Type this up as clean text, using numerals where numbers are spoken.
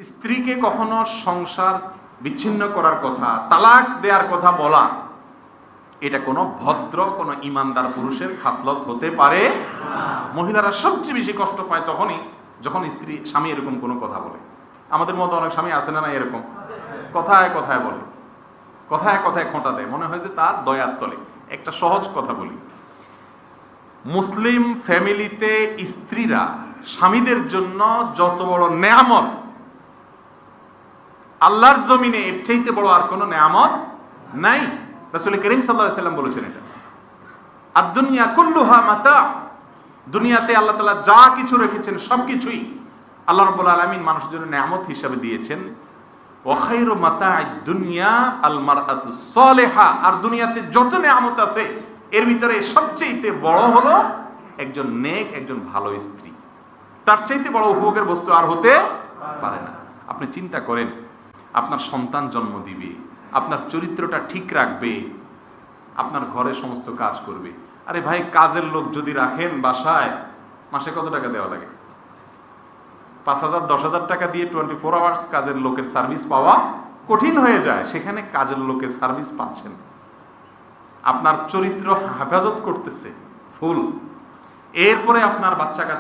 স্ত্রীকে কখনো সংসার বিচ্ছিন্ন করার কথা, তালাক দেওয়ার কথা বলা, এটা কোনো ভদ্র কোনো ইমানদার পুরুষের খাসলত হতে পারে না। মহিলারা সবচেয়ে বেশি কষ্ট পায় তখনই যখন স্বামী এরকম কোনো কথা বলে। আমাদের মতো অনেক স্বামী আছে না, এরকম কথায় কথায় বলে, কথায় কথায় খোঁটা দেয়, মনে হয় যে তার দয়ার তলে। একটা সহজ কথা বলি, মুসলিম ফ্যামিলিতে স্ত্রীরা স্বামীদের জন্য যত বড় নেয়ামত, আল্লাহর জমিনে এর চাইতে বড় আর কোনো নেয়ামত নাই। রাসূল করিম সাল্লাল্লাহু আলাইহি ওয়াসাল্লাম বলেছেন এটা। আদ-দুনিয়া কুল্লুহা মাতা, দুনিয়াতে আল্লাহ তাআলা যা কিছু রেখেছেন সবকিছুই আল্লাহ রাব্বুল আলামিন মানুষের জন্য নেয়ামত হিসেবে দিয়েছেন। ওয়া খায়রু মাতা'আদ দুনিয়া আল মারআতুস সালিহা, আর দুনিয়াতে যত নেয়ামত আছে এর ভিতরে সবচেয়ে বড় হলো একজন নেক, একজন ভালো স্ত্রী। তার চাইতে বড় উপভোগের বস্তু আর হতে পারে না। আপনি চিন্তা করেন, আপনার সন্তান জন্ম দিবে, আপনার চরিত্রটা ঠিক রাখবে, আপনার ঘরে সমস্ত কাজ করবে। আরে ভাই, কাজের লোক যদি রাখেন বাসায়, মাসে কত টাকা দেওয়া লাগে? 5,000 10,000 টাকা দিয়ে 24 আওয়ার্স কাজের লোকের সার্ভিস পাওয়া কঠিন হয়ে যায়। সেখানে কাজের লোকের সার্ভিস পাচ্ছেন, আপনার চরিত্র হেফাজত করতেছে ফুল। এরপরে আপনার বাচ্চা কাচ্চা